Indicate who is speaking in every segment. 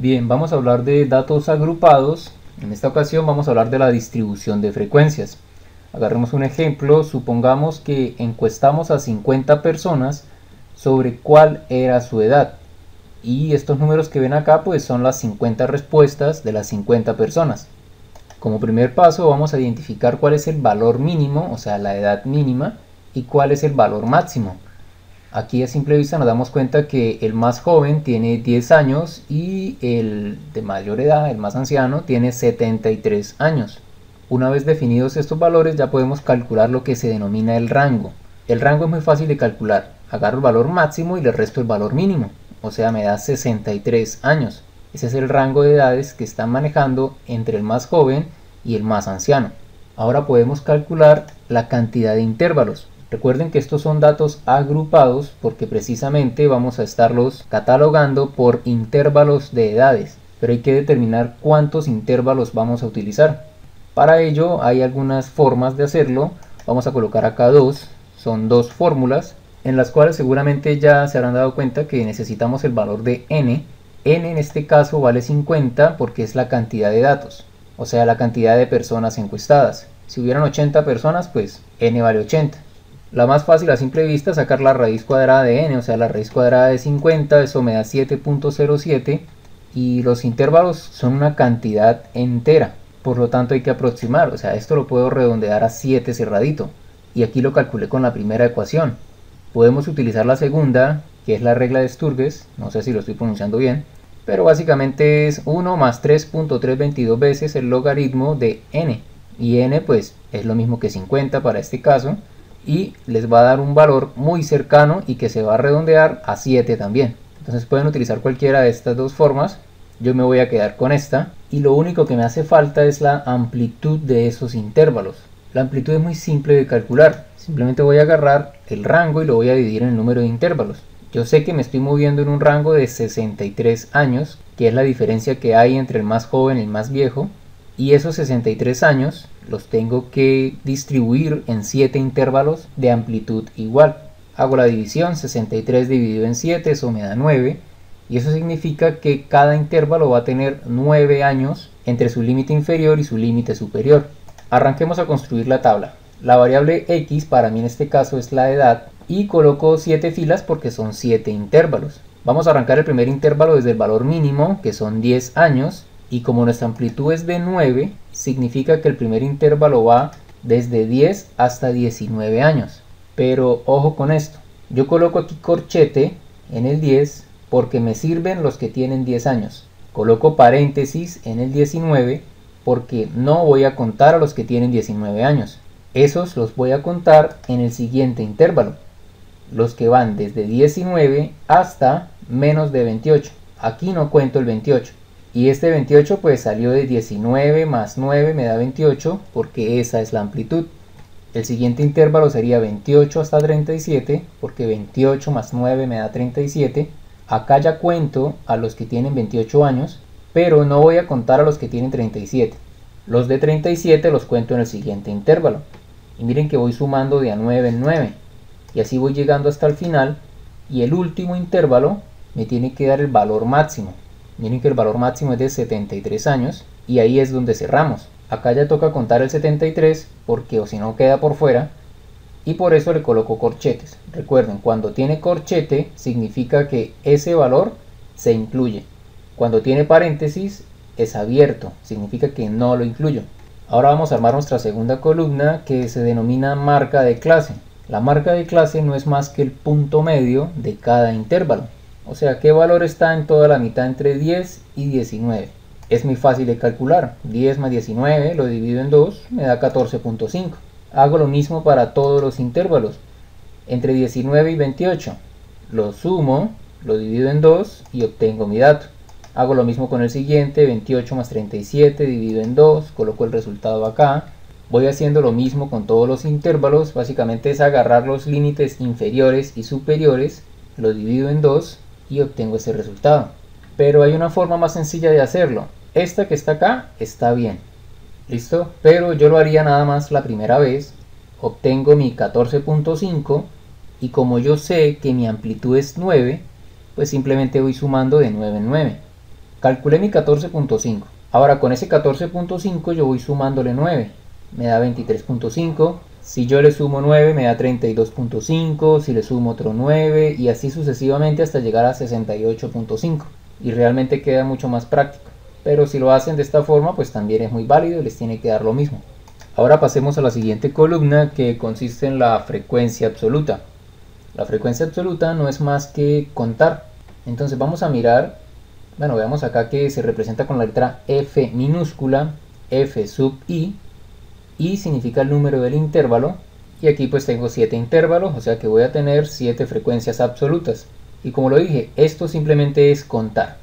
Speaker 1: Bien, vamos a hablar de datos agrupados. En esta ocasión vamos a hablar de la distribución de frecuencias. Agarremos un ejemplo, supongamos que encuestamos a 50 personas sobre cuál era su edad. Y estos números que ven acá pues son las 50 respuestas de las 50 personas. Como primer paso vamos a identificar cuál es el valor mínimo, o sea la edad mínima, y cuál es el valor máximo. Aquí a simple vista nos damos cuenta que el más joven tiene 10 años y el de mayor edad, el más anciano, tiene 73 años. Una vez definidos estos valores ya podemos calcular lo que se denomina el rango. El rango es muy fácil de calcular. Agarro el valor máximo y le resto el valor mínimo. O sea, me da 63 años. Ese es el rango de edades que están manejando entre el más joven y el más anciano. Ahora podemos calcular la cantidad de intervalos. Recuerden que estos son datos agrupados porque precisamente vamos a estarlos catalogando por intervalos de edades, pero hay que determinar cuántos intervalos vamos a utilizar. Para ello hay algunas formas de hacerlo. Vamos a colocar acá son dos fórmulas en las cuales seguramente ya se habrán dado cuenta que necesitamos el valor de n. N en este caso vale 50 porque es la cantidad de datos, o sea la cantidad de personas encuestadas. Si hubieran 80 personas, pues n vale 80. La más fácil a simple vista es sacar la raíz cuadrada de n, o sea la raíz cuadrada de 50, eso me da 7.07 y los intervalos son una cantidad entera, por lo tanto hay que aproximar, o sea esto lo puedo redondear a 7 cerradito y aquí lo calculé con la primera ecuación. Podemos utilizar la segunda, que es la regla de Sturges, no sé si lo estoy pronunciando bien, pero básicamente es 1 más 3.322 veces el logaritmo de n, y n pues es lo mismo que 50 para este caso, y les va a dar un valor muy cercano y que se va a redondear a 7 también. Entonces pueden utilizar cualquiera de estas dos formas. Yo me voy a quedar con esta y lo único que me hace falta es la amplitud de esos intervalos. La amplitud es muy simple de calcular. Simplemente voy a agarrar el rango y lo voy a dividir en el número de intervalos. Yo sé que me estoy moviendo en un rango de 63 años, que es la diferencia que hay entre el más joven y el más viejo, y esos 63 años los tengo que distribuir en 7 intervalos de amplitud igual. Hago la división, 63 dividido en 7, eso me da 9, y eso significa que cada intervalo va a tener 9 años entre su límite inferior y su límite superior. Arranquemos a construir la tabla. La variable x para mí en este caso es la edad y coloco 7 filas porque son 7 intervalos. Vamos a arrancar el primer intervalo desde el valor mínimo, que son 10 años, y como nuestra amplitud es de 9, significa que el primer intervalo va desde 10 hasta 19 años. Pero ojo con esto, yo coloco aquí corchete en el 10 porque me sirven los que tienen 10 años. Coloco paréntesis en el 19 porque no voy a contar a los que tienen 19 años. Esos los voy a contar en el siguiente intervalo, los que van desde 19 hasta menos de 28. Aquí no cuento el 28. Y este 28 pues salió de 19 más 9 me da 28 porque esa es la amplitud. El siguiente intervalo sería 28 hasta 37 porque 28 más 9 me da 37. Acá ya cuento a los que tienen 28 años, pero no voy a contar a los que tienen 37. Los de 37 los cuento en el siguiente intervalo. Y miren que voy sumando de a 9 en 9. Y así voy llegando hasta el final. Y el último intervalo me tiene que dar el valor máximo. Miren que el valor máximo es de 73 años y ahí es donde cerramos. Acá ya toca contar el 73 porque o si no queda por fuera y por eso le coloco corchetes. Recuerden, cuando tiene corchete significa que ese valor se incluye. Cuando tiene paréntesis es abierto, significa que no lo incluyo. Ahora vamos a armar nuestra segunda columna que se denomina marca de clase. La marca de clase no es más que el punto medio de cada intervalo. O sea, ¿qué valor está en toda la mitad entre 10 y 19? Es muy fácil de calcular. 10 más 19 lo divido en 2, me da 14.5. Hago lo mismo para todos los intervalos. Entre 19 y 28, lo sumo, lo divido en 2 y obtengo mi dato. Hago lo mismo con el siguiente, 28 más 37, divido en 2, coloco el resultado acá. Voy haciendo lo mismo con todos los intervalos. Básicamente es agarrar los límites inferiores y superiores, lo divido en 2 y obtengo ese resultado. Pero hay una forma más sencilla de hacerlo. Esta que está acá está bien, listo, pero yo lo haría nada más la primera vez. Obtengo mi 14.5 y como yo sé que mi amplitud es 9, pues simplemente voy sumando de 9 en 9. Calculé mi 14.5. Ahora con ese 14.5 yo voy sumándole 9. Me da 23.5. Si yo le sumo 9 me da 32.5. Si le sumo otro 9 y así sucesivamente hasta llegar a 68.5. Y realmente queda mucho más práctico. Pero si lo hacen de esta forma pues también es muy válido y les tiene que dar lo mismo. Ahora pasemos a la siguiente columna, que consiste en la frecuencia absoluta. La frecuencia absoluta no es más que contar. Entonces vamos a mirar, bueno, veamos acá que se representa con la letra F minúscula, F sub I significa el número del intervalo, y aquí pues tengo 7 intervalos, o sea que voy a tener 7 frecuencias absolutas. Y como lo dije, esto simplemente es contar.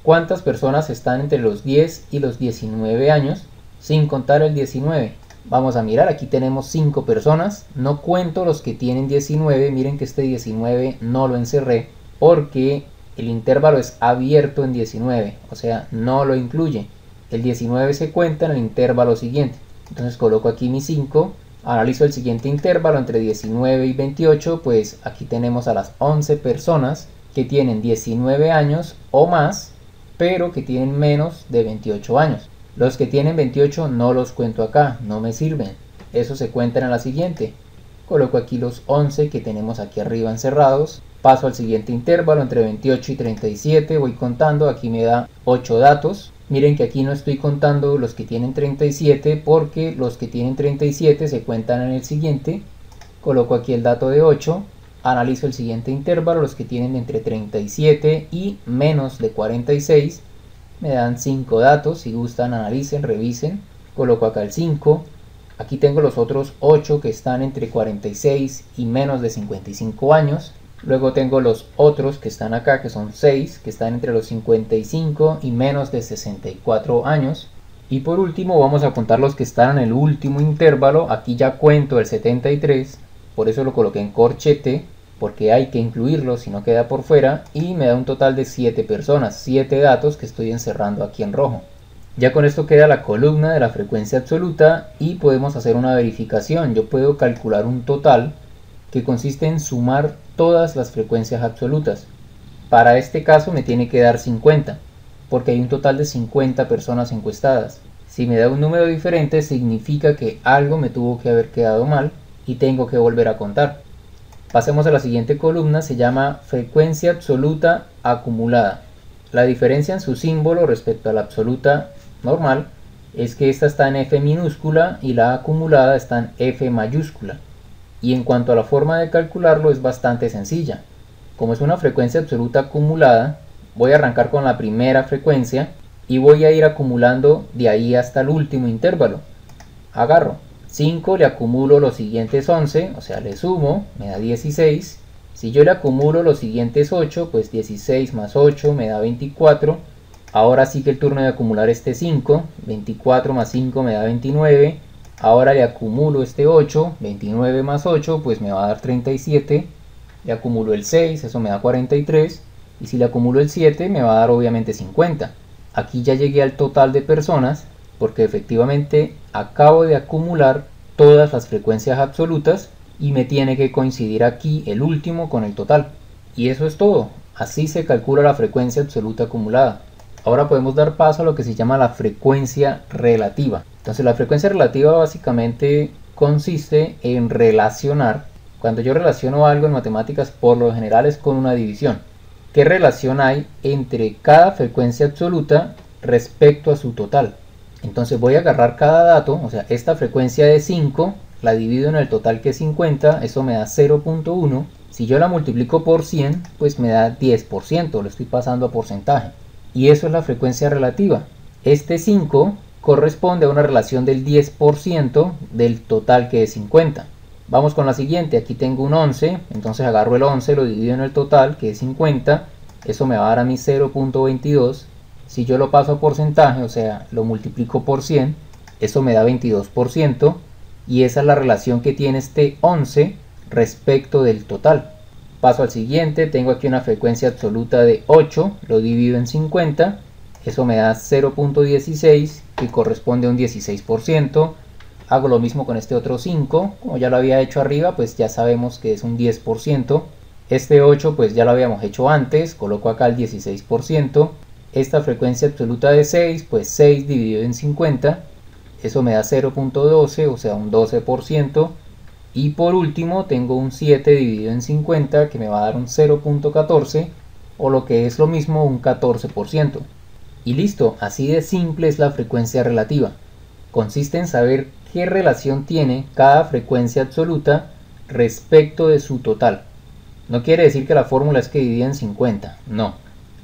Speaker 1: ¿Cuántas personas están entre los 10 y los 19 años? Sin contar el 19. Vamos a mirar, aquí tenemos 5 personas, no cuento los que tienen 19, miren que este 19 no lo encerré porque el intervalo es abierto en 19, o sea, no lo incluye. El 19 se cuenta en el intervalo siguiente, entonces coloco aquí mi 5, analizo el siguiente intervalo entre 19 y 28, pues aquí tenemos a las 11 personas que tienen 19 años o más, pero que tienen menos de 28 años. Los que tienen 28 no los cuento acá, no me sirven. Eso se cuentan en la siguiente. Coloco aquí los 11 que tenemos aquí arriba encerrados. Paso al siguiente intervalo entre 28 y 37. Voy contando, aquí me da 8 datos. Miren que aquí no estoy contando los que tienen 37 porque los que tienen 37 se cuentan en el siguiente. Coloco aquí el dato de 8. Analizo el siguiente intervalo, los que tienen entre 37 y menos de 46. Me dan 5 datos, si gustan analicen, revisen. Coloco acá el 5. Aquí tengo los otros 8 que están entre 46 y menos de 55 años. Luego tengo los otros que están acá, que son 6, que están entre los 55 y menos de 64 años. Y por último vamos a contar los que están en el último intervalo. Aquí ya cuento el 73, por eso lo coloqué en corchete, porque hay que incluirlo, si no queda por fuera, y me da un total de 7 personas, 7 datos que estoy encerrando aquí en rojo. Ya con esto queda la columna de la frecuencia absoluta y podemos hacer una verificación. Yo puedo calcular un total que consiste en sumar todas las frecuencias absolutas. Para este caso me tiene que dar 50, porque hay un total de 50 personas encuestadas. Si me da un número diferente significa que algo me tuvo que haber quedado mal y tengo que volver a contar. Pasemos a la siguiente columna, se llama frecuencia absoluta acumulada. La diferencia en su símbolo respecto a la absoluta normal es que esta está en F minúscula y la acumulada está en F mayúscula. Y en cuanto a la forma de calcularlo es bastante sencilla. Como es una frecuencia absoluta acumulada, voy a arrancar con la primera frecuencia y voy a ir acumulando de ahí hasta el último intervalo. Agarro 5, le acumulo los siguientes 11, o sea, le sumo, me da 16. Si yo le acumulo los siguientes 8, pues 16 más 8 me da 24. Ahora sí que el turno de acumular este 5, 24 más 5 me da 29. Ahora le acumulo este 8, 29 más 8, pues me va a dar 37. Le acumulo el 6, eso me da 43. Y si le acumulo el 7, me va a dar obviamente 50. Aquí ya llegué al total de personas, porque efectivamente acabo de acumular todas las frecuencias absolutas y me tiene que coincidir aquí el último con el total. Y eso es todo. Así se calcula la frecuencia absoluta acumulada. Ahora podemos dar paso a lo que se llama la frecuencia relativa. Entonces la frecuencia relativa básicamente consiste en relacionar. Cuando yo relaciono algo en matemáticas, por lo general es con una división. ¿Qué relación hay entre cada frecuencia absoluta respecto a su total? Entonces voy a agarrar cada dato, o sea, esta frecuencia de 5, la divido en el total que es 50, eso me da 0.1. Si yo la multiplico por 100, pues me da 10%, lo estoy pasando a porcentaje. Y eso es la frecuencia relativa. Este 5 corresponde a una relación del 10% del total que es 50. Vamos con la siguiente, aquí tengo un 11, entonces agarro el 11, lo divido en el total que es 50, eso me va a dar a mí 0.22. Si yo lo paso a porcentaje, o sea, lo multiplico por 100, eso me da 22%, y esa es la relación que tiene este 11 respecto del total. Paso al siguiente, tengo aquí una frecuencia absoluta de 8, lo divido en 50, eso me da 0.16, que corresponde a un 16%. Hago lo mismo con este otro 5, como ya lo había hecho arriba, pues ya sabemos que es un 10%. Este 8 pues ya lo habíamos hecho antes, coloco acá el 16%. esta frecuencia absoluta de 6, pues 6 dividido en 50, eso me da 0.12, o sea un 12%. Y por último tengo un 7 dividido en 50 que me va a dar un 0.14, o lo que es lo mismo un 14%. Y listo, así de simple es la frecuencia relativa. Consiste en saber qué relación tiene cada frecuencia absoluta respecto de su total. No quiere decir que la fórmula es que divida en 50, no.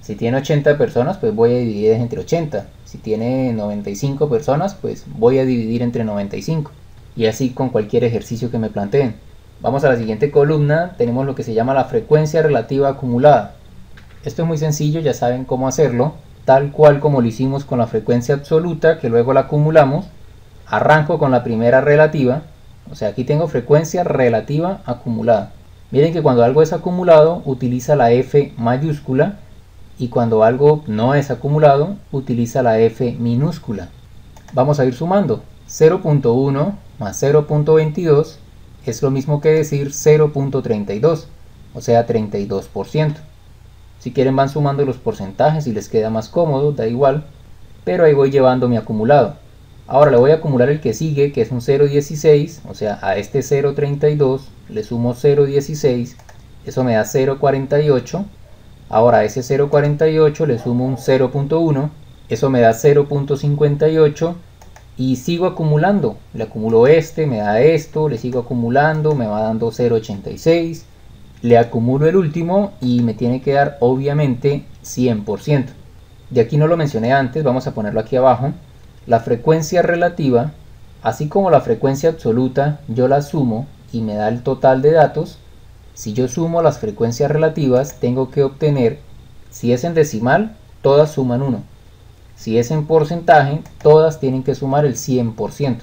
Speaker 1: Si tiene 80 personas, pues voy a dividir entre 80. Si tiene 95 personas, pues voy a dividir entre 95. Y así con cualquier ejercicio que me planteen. Vamos a la siguiente columna, tenemos lo que se llama la frecuencia relativa acumulada. Esto es muy sencillo, ya saben cómo hacerlo, tal cual como lo hicimos con la frecuencia absoluta, que luego la acumulamos. Arranco con la primera relativa, o sea, aquí tengo frecuencia relativa acumulada. Miren que cuando algo es acumulado, utiliza la F mayúscula, y cuando algo no es acumulado, utiliza la F minúscula. Vamos a ir sumando. 0.1 más 0.22 es lo mismo que decir 0.32, o sea 32%. Si quieren van sumando los porcentajes y les queda más cómodo, da igual, pero ahí voy llevando mi acumulado. Ahora le voy a acumular el que sigue, que es un 0.16, o sea a este 0.32 le sumo 0.16, eso me da 0.48. Ahora a ese 0.48 le sumo un 0.1, eso me da 0.58 y sigo acumulando. Le acumulo este, me da esto, le sigo acumulando, me va dando 0.86, le acumulo el último y me tiene que dar obviamente 100%. De aquí no lo mencioné antes, vamos a ponerlo aquí abajo. La frecuencia relativa, así como la frecuencia absoluta, yo la sumo y me da el total de datos. Si yo sumo las frecuencias relativas, tengo que obtener, si es en decimal, todas suman 1. Si es en porcentaje, todas tienen que sumar el 100%.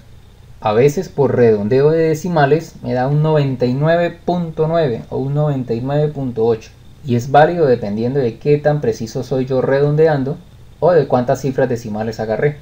Speaker 1: A veces por redondeo de decimales me da un 99.9 o un 99.8. Y es válido dependiendo de qué tan preciso soy yo redondeando o de cuántas cifras decimales agarré.